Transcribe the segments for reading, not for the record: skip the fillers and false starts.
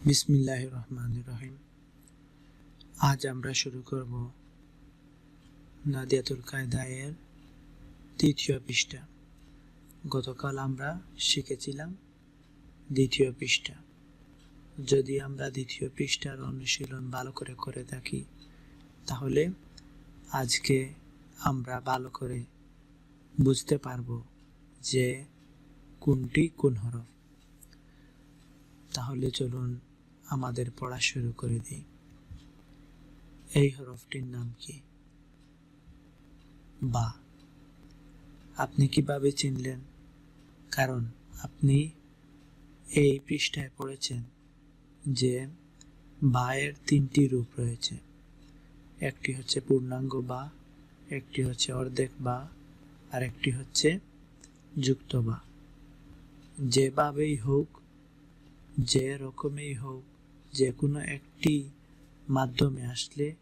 বিসমিল্লাহির রহমানির রহিম। আজ আমরা শুরু করব নাদিয়াতুল কায়দায়ের তৃতীয় পৃষ্ঠা। গতকাল আমরা শিখেছিলাম দ্বিতীয় পৃষ্ঠা। যদি আমরা দ্বিতীয় পৃষ্ঠার অনুশীলন ভালো করে থাকি, তাহলে আজকে আমরা ভালো করে বুঝতে পারব যে কোনটি কোন হরফ। তাহলে চলুন আমাদের পড়া শুরু করে দিই। এই হরফটির নাম কি? বা। আপনি কিভাবে চিনলেন? কারণ আপনি এই পৃষ্ঠায় পড়েছেন যে বা এর তিনটি রূপ রয়েছে। একটি হচ্ছে পূর্ণাঙ্গ বা, একটি হচ্ছে অর্ধেক বা, আর একটি হচ্ছে যুক্ত বা। যেভাবেই হোক, যে রকমেই হোক, যে কোনো একটি মাধ্যমে আসলে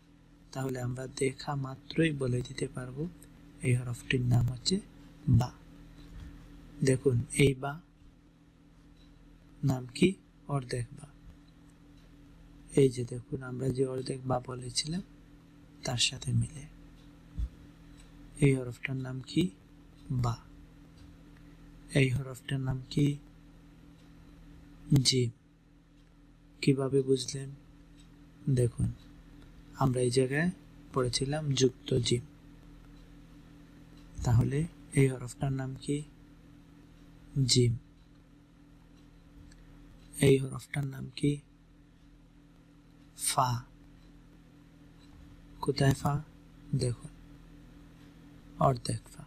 তাহলে আমরা দেখা মাত্রই বলে দিতে পারবো এই হরফটির নাম হচ্ছে বা। দেখুন, এই বা নাম কি? অর্ধেক বা। এই যে দেখুন, আমরা যে অর্ধেক বা বলেছিলাম তার সাথে মিলে এই হরফটার নাম কি? বা। এই হরফটার নাম কি? জিম। কিভাবে বুঝলেন? দেখুন, আমরা এই জায়গায় পড়েছিলাম যুক্ত জিম। তাহলে এই হরফটার নাম কি? জিম। এই হরফটার নাম কি? ফা। কোথায় ফা? দেখুন, অর্ধেক ফা।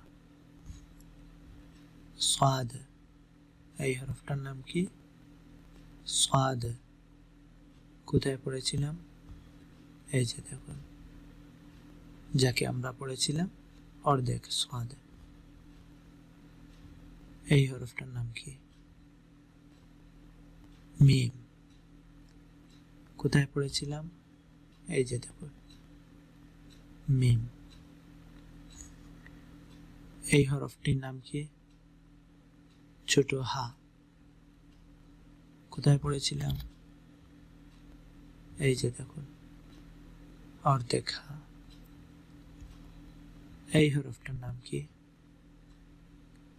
সাদ। এই হরফটার নাম কি? সাদ। কোথায় পড়েছিলাম? এই যে দেখুন, যাকে আমরা পড়েছিলাম অর্ধেক, সাদ। এই হরফটার নাম কি? মিম। কোথায় পড়েছিলাম? এই যে দেখুন, মিম। এই হরফটির নাম কি? ছোট হা। কোথায় পড়েছিলাম? এই যে দেখুন, অর্ধেক হা। এই হরফটার নাম কি?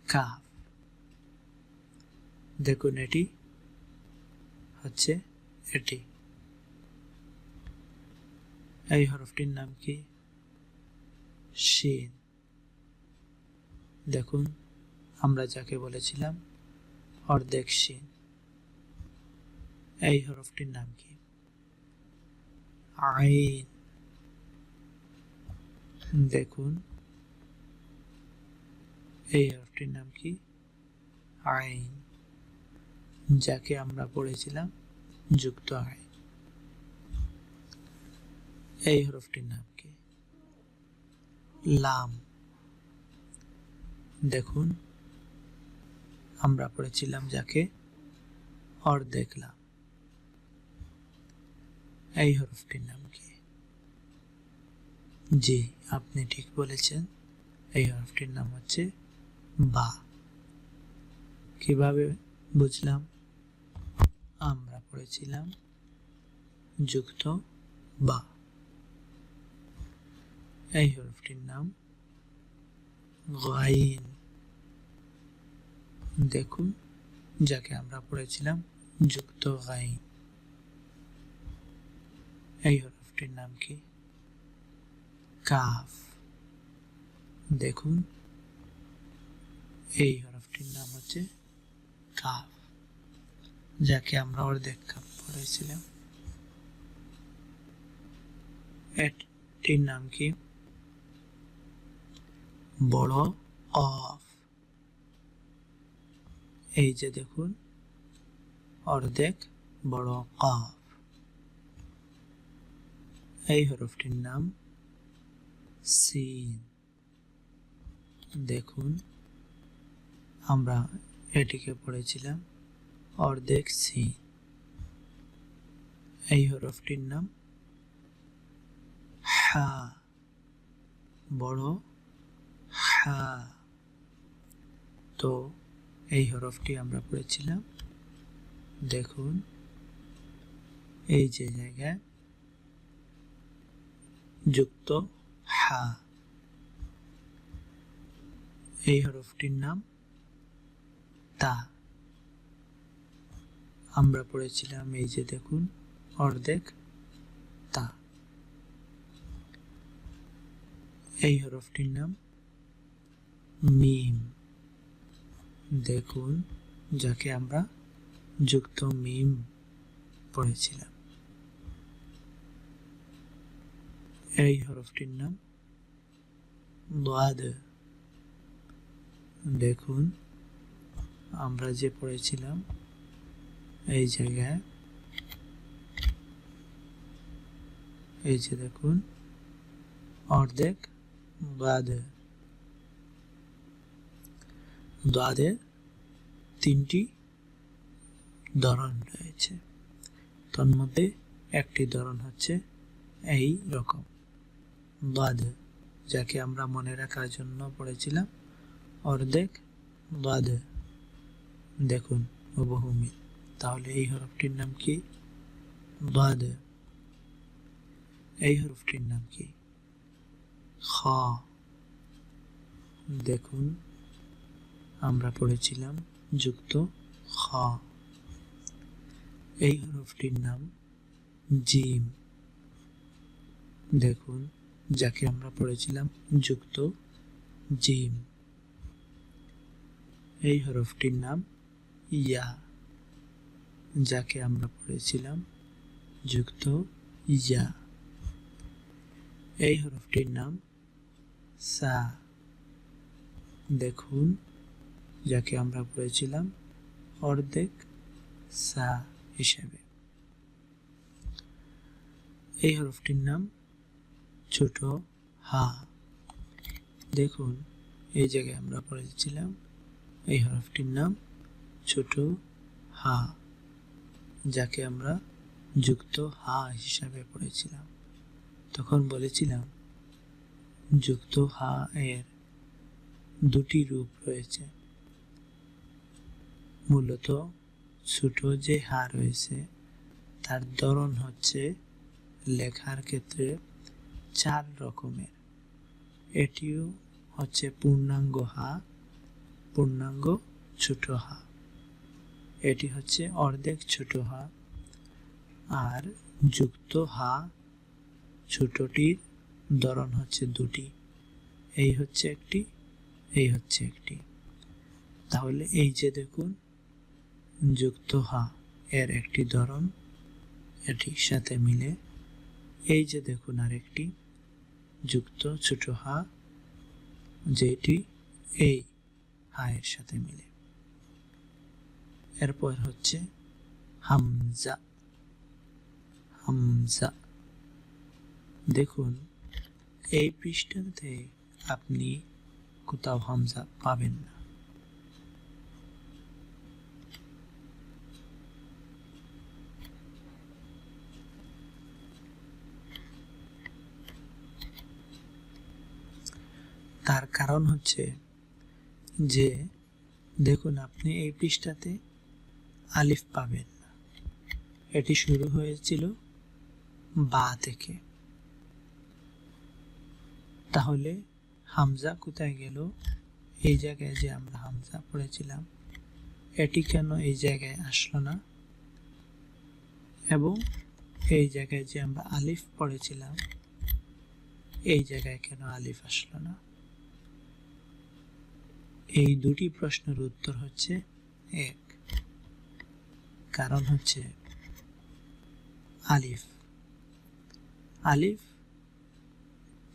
কাফ। দেখুন, এটি হচ্ছে এটি। এই হরফটির নাম কি? শিন। দেখুন, আমরা যাকে বলেছিলাম অর্ধেক শিন। এই হরফটির নাম কি? আইন। দেখুন, এই হরফটির নাম কি? আইন, যাকে আমরা পড়েছিলাম যুক্ত আইন। এই হরফটির নাম কি? লাম। দেখুন, আমরা পড়েছিলাম যাকে অর্ধেক লাম। এই হরফটির নাম কি? জি, আপনি ঠিক বলেছেন, এই হরফটির নাম হচ্ছে বা। কিভাবে বুঝলাম? আমরা পড়েছিলাম যুক্ত বা। এই হরফটির নাম গাইন। দেখুন, যাকে আমরা পড়েছিলাম যুক্ত গাইন। এই হরফটির নাম কি? কাফ। দেখুন, এই হরফটির নাম হচ্ছে কাফ, যাকে আমরা অর্ধেক কাফ পড়েছিলাম। এটির নাম কি? বড় কফ। এই যে দেখুন, অর্ধেক বড় কফ। এই হরফটির নাম সিন। দেখুন, আমরা এটিকে পড়েছিলাম অর্ধেক সিন। এই হরফটির নাম হা, বড় হা। তো এই হরফটি আমরা পড়েছিলাম, দেখুন, এই যে জায়গায় যুক্ত হা, এই হরফটির নাম তা। আমরা পড়েছিলাম এই যে দেখুন অর্ধেক তা। এই হরফটির নাম মিম, দেখুন যাকে আমরা যুক্ত মিম পড়েছিলাম। এই হরফটির নাম দাদ, দেখুন আমরা যে পড়েছিলাম এই জায়গায় এই যে দেখুন অর্ধেক দাদ। দাদের তিনটি ধরন রয়েছে, তার মধ্যে একটি ধরন হচ্ছে এই রকম দাদ, যাকে আমরা মনে রাখার জন্য পড়েছিলাম অর্ধেক দাদ। দেখুন বহুমিল। তাহলে এই হরফটির নাম কি? দাদ। এই হরফটির নাম কি? খ। দেখুন আমরা পড়েছিলাম যুক্ত খ। এই হরফটির নাম জিম, দেখুন যাকে আমরা পড়েছিলাম যুক্ত জিম। এই হরফটির নাম ইয়া, যাকে আমরা পড়েছিলাম যুক্ত ইয়া। এই হরফটির নাম সা, দেখুন যাকে আমরা পড়েছিলাম অর্ধেক সা হিসেবে। এই হরফটির নাম ছোট হা, দেখুন এই জায়গায় আমরা পড়েছিলাম এই হরফটির নাম ছোট হা, যাকে আমরা যুক্ত হা হিসাবে পড়েছিলাম। তখন বলেছিলাম যুক্ত হা এর দুটি রূপ রয়েছে। মূলত ছোট যে হা রয়েছে তার ধরন হচ্ছে লেখার ক্ষেত্রে 4 রকমের। এটিও হচ্ছে পূর্ণাঙ্গ হা, পূর্ণাঙ্গ ছোট হা, এটি হচ্ছে অর্ধেক ছোট হা, আর যুক্ত হা ছোটটির ধরন হচ্ছে দুটি, এই হচ্ছে একটি, এই হচ্ছে একটি। তাহলে এই যে দেখুন যুক্ত হা এর একটি ধরন এটির সাথে মিলে, এই যে দেখুন আরেকটি যুক্ত ছোট হা যেটি এই হা এর সাথে মিলে। এরপর হচ্ছে হামজা। হামজা, দেখুন এই পৃষ্ঠাতে আপনি কোথাও হামজা পাবেন না। তার কারণ হচ্ছে যে দেখুন আপনি এই পৃষ্ঠাতে আলিফ পাবেন না, এটি শুরু হয়েছিল বা থেকে। তাহলে হামজা কোথায় গেল? এই জায়গায় যে আমরা হামজা পড়েছিলাম এটি কেন এই জায়গায় আসলো না? এবং এই জায়গায় যে আমরা আলিফ পড়েছিলাম এই জায়গায় কেন আলিফ আসলো না? এই দুটি প্রশ্নের উত্তর হচ্ছে এক, কারণ হচ্ছে আলিফ। আলিফ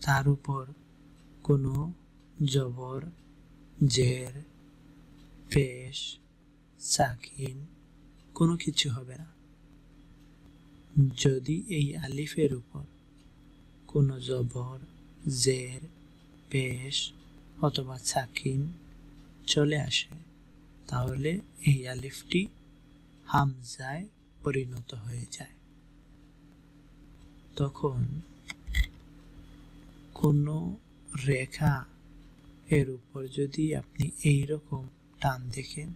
তার উপর কোনো জবর, জের, পেশ, সাকিন কোনো কিছু হবে না। যদি এই আলিফের উপর কোনো জবর, জের, পেশ অথবা সাকিন চলে আসে তাহলে এই আলিফটি হামজায় পরিণত হয়ে যায়। তখন কোনো রেখা এর উপর যদি আপনি এই রকম টান দেখেন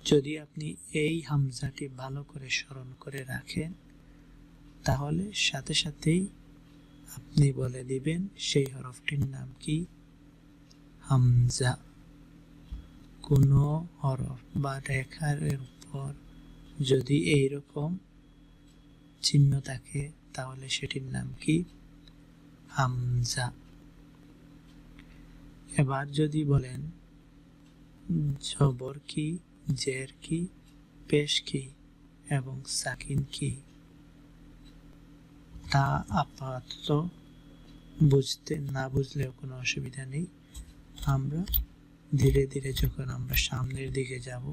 যদি আপনি এই হামজাটি ভালো করে স্মরণ করে রাখেন, তাহলে সাথে সাথেই আপনি বলে দিবেন সেই হরফটির নাম কি, হামজা। কোনো হরফ বা রেখার উপর যদি এইরকম চিহ্ন থাকে, তাহলে সেটির নাম কি, হামজা। এবার যদি বলেন জবর কি, জের কি, পেশ কি এবং সাকিন কি, তা আপাতত বুঝতে না বুঝলেও কোনো অসুবিধা নেই। আমরা ধীরে ধীরে যখন আমরা সামনের দিকে যাব,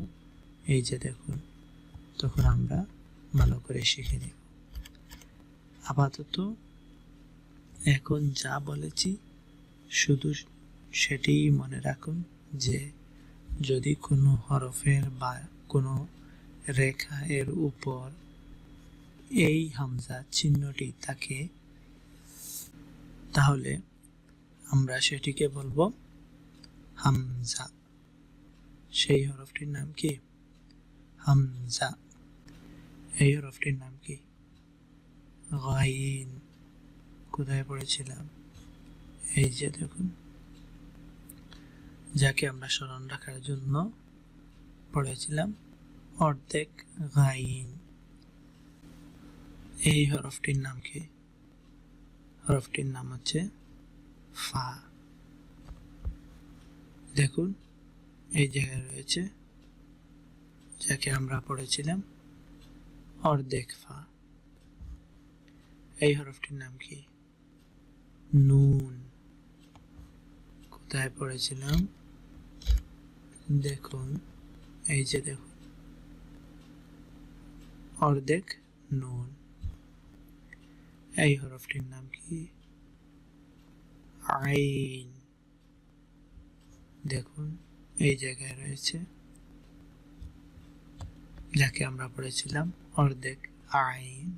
এই যে দেখুন, তখন আমরা ভালো করে শিখে নেব। আপাতত এখন যা বলেছি শুধু সেটিই মনে রাখুন, যে যদি কোনো হরফের বা কোনো রেখা এর উপর এই হামজা চিহ্নটি থাকে, তাহলে আমরা সেটিকে বলবো হামজা। সেই হরফটির নাম কি, হামজা। এই হরফটির নাম কি, গাইন। কোথায় পড়েছিলাম, এই যে দেখুন, যাকে আমরা স্মরণ রাখার জন্য পড়েছিলাম অর্ধেক গাইন। এই হরফটির নাম কি, হরফটির নাম হচ্ছে ফা। দেখুন এই জায়গায় রয়েছে, যাকে আমরা পড়েছিলাম অর্ধেক ফা। এই হরফটির নাম কি, নুন। কোথায় পড়েছিলাম, দেখুন এই যে দেখুন, অর্ধেক নুন। এই হরফটির নাম কি, আইন। দেখুন এই জায়গায় রয়েছে, যাকে আমরা পড়েছিলাম অর্ধেক আইন।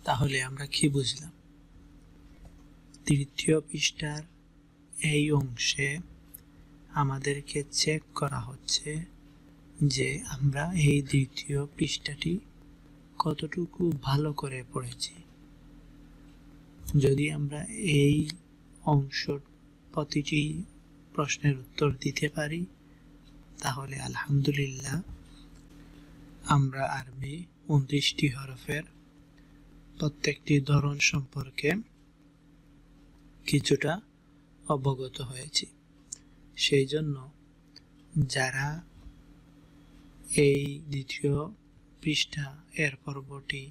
তাহলে আমরা কি বুঝলাম, তৃতীয় পৃষ্ঠার এই অংশে আমাদেরকে চেক করা হচ্ছে যে আমরা এই দ্বিতীয় পৃষ্ঠাটি কতটুকু ভালো করে পড়েছি। যদি আমরা এই অংশ প্রতিটি প্রশ্নের উত্তর দিতে পারি, তাহলে আলহামদুলিল্লাহ আমরা আরবি 29টি হরফের প্রত্যেকটি ধরন সম্পর্কে কিছুটা অবগত হয়েছি। সেই জন্য যারা এই দ্বিতীয় পৃষ্ঠা এর পর্বটি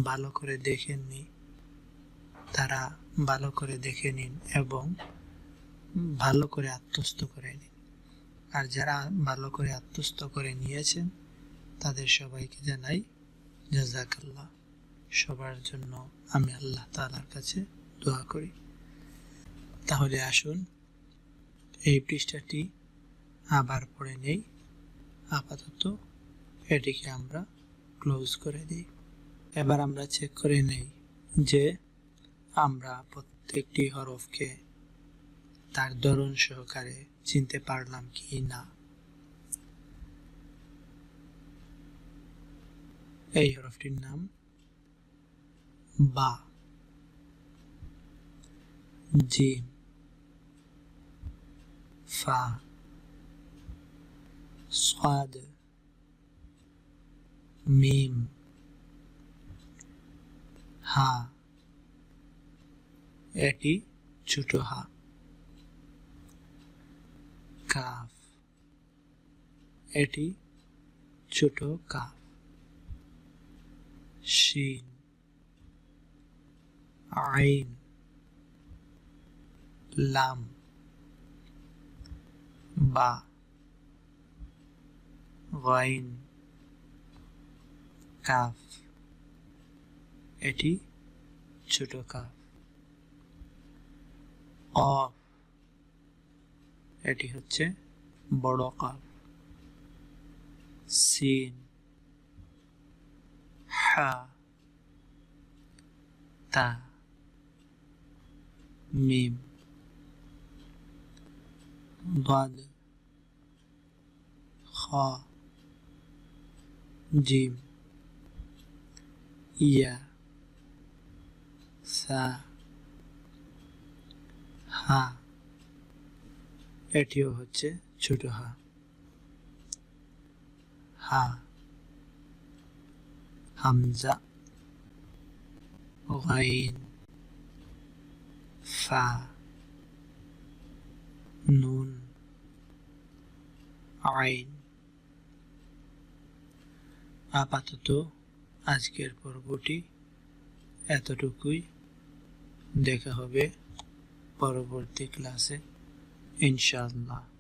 ভালো করে দেখেননি, তারা ভালো করে দেখে নিন এবং ভালো করে আত্মস্থ করে নিন। আর যারা ভালো করে আত্মস্থ করে নিয়েছেন, তাদের সবাইকে জানাই জাযাকাল্লাহ। সবার জন্য আমি আল্লাহ তাআলার কাছে দোয়া করি। তাহলে আসুন এই পৃষ্ঠাটি আবার পড়ে নেই। আপাতত এটিকে আমরা ক্লোজ করে দিই। এবার আমরা চেক করে নেই যে আমরা প্রত্যেকটি হরফকে তার ধরন সহকারে চিনতে পারলাম কি না। এই হরফটির নাম বা, জিম, ফা, সাদ, মিম, হা, এটি ছোট হা, কাফ, এটি ছোট কাফ, শিন, আইন, লাম, বা, গাইন, কাফ, এটি ছোট কাফ, কফ, এটি হচ্ছে বড় কাফ, সিন, হা, তা, মিম, দাদ, জিম, ইয়া, সা, হা, এটিও হচ্ছে ছোট হা। হা, হামজা, গাইন, ফা, নুন, আইন। আপাতত আজকের পর্বটি এতটুকুই। দেখা হবে পরবর্তী ক্লাসে ইনশাআল্লাহ।